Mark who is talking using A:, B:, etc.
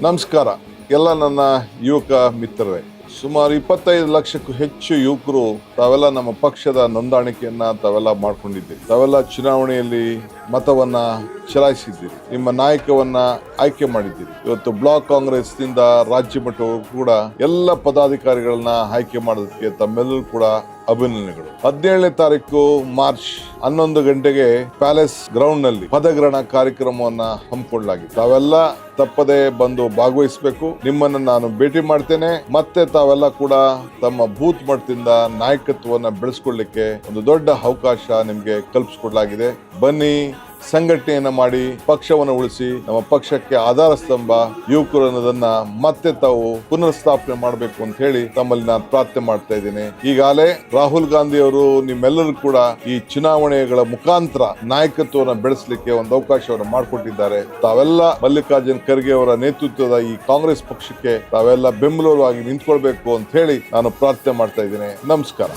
A: ನಮಸ್ಕಾರ ಎಲ್ಲ ನನ್ನ ಯುವಕ ಮಿತ್ರರೇ. ಸುಮಾರು 25 ಲಕ್ಷಕ್ಕೂ ಹೆಚ್ಚು ಯುವಕರು ತಾವೆಲ್ಲ ನಮ್ಮ ಪಕ್ಷದ ನೋಂದಾಣಿಕೆಯನ್ನ ತಾವೆಲ್ಲ ಮಾಡ್ಕೊಂಡಿದ್ದೀರಿ. ತಾವೆಲ್ಲ ಚುನಾವಣೆಯಲ್ಲಿ ಮತವನ್ನ ಚಲಾಯಿಸಿದ್ದೀರಿ, ನಿಮ್ಮ ನಾಯಕವನ್ನ ಆಯ್ಕೆ ಮಾಡಿದ್ದೀರಿ. ಇವತ್ತು ಬ್ಲಾಕ್ ಕಾಂಗ್ರೆಸ್ ನಿಂದ ರಾಜ್ಯ ಮಟ್ಟವರೆಗೂ ಕೂಡ ಎಲ್ಲ ಪದಾಧಿಕಾರಿಗಳನ್ನ ಆಯ್ಕೆ ಮಾಡೋದಕ್ಕೆ ತಮ್ಮೆಲ್ಲರೂ ಕೂಡ ಅಭಿನಂದನೆಗಳು. 17ನೇ ತಾರೀಕು ಮಾರ್ಚ್ 11 ಗಂಟೆಗೆ ಪ್ಯಾಲೇಸ್ ಗ್ರೌಂಡ್ ನಲ್ಲಿ ಪದಗ್ರಹಣ ಕಾರ್ಯಕ್ರಮವನ್ನ ಹಮ್ಮಿಕೊಳ್ಳಲಾಗಿದೆ. ತಾವೆಲ್ಲ ತಪ್ಪದೆ ಬಂದು ಭಾಗವಹಿಸಬೇಕು. ನಿಮ್ಮನ್ನ ನಾನು ಭೇಟಿ ಮಾಡ್ತೇನೆ. ಮತ್ತೆ ತಾವೆಲ್ಲ ಕೂಡ ತಮ್ಮ ಬೂತ್ ಮಟ್ಟದಿಂದ ನಾಯಕತ್ವವನ್ನ ಬೆಳೆಸ್ಕೊಳ್ಳಿಕ್ಕೆ ಒಂದು ದೊಡ್ಡ ಅವಕಾಶ ನಿಮ್ಗೆ ಕಲ್ಪಿಸಿಕೊಡಲಾಗಿದೆ. ಬನ್ನಿ, ಸಂಘಟನೆಯನ್ನ ಮಾಡಿ ಪಕ್ಷವನ್ನು ಉಳಿಸಿ. ನಮ್ಮ ಪಕ್ಷಕ್ಕೆ ಆಧಾರ ಸ್ತಂಭ ಯುವಕರು ಅನ್ನೋದನ್ನ ಮತ್ತೆ ತಾವು ಪುನರ್ ಸ್ಥಾಪನೆ ಮಾಡಬೇಕು ಅಂತ ಹೇಳಿ ತಮ್ಮಲ್ಲಿ ನಾನು ಪ್ರಾರ್ಥನೆ ಮಾಡ್ತಾ ಇದ್ದೇನೆ. ಈಗಾಗಲೇ ರಾಹುಲ್ ಗಾಂಧಿ ಅವರು ನಿಮ್ಮೆಲ್ಲರೂ ಕೂಡ ಈ ಚುನಾವಣೆಗಳ ಮುಖಾಂತರ ನಾಯಕತ್ವವನ್ನು ಬೆಳೆಸಲಿಕ್ಕೆ ಒಂದು ಅವಕಾಶವನ್ನು ಮಾಡಿಕೊಟ್ಟಿದ್ದಾರೆ. ತಾವೆಲ್ಲ ಮಲ್ಲಿಕಾರ್ಜುನ್ ಖರ್ಗೆ ಅವರ ನೇತೃತ್ವದ ಈ ಕಾಂಗ್ರೆಸ್ ಪಕ್ಷಕ್ಕೆ ತಾವೆಲ್ಲ ಬೆಂಬಲವಾಗಿ ನಿಂತ್ಕೊಳ್ಬೇಕು ಅಂತ ಹೇಳಿ ನಾನು ಪ್ರಾರ್ಥನೆ ಮಾಡ್ತಾ ಇದ್ದೇನೆ. ನಮಸ್ಕಾರ.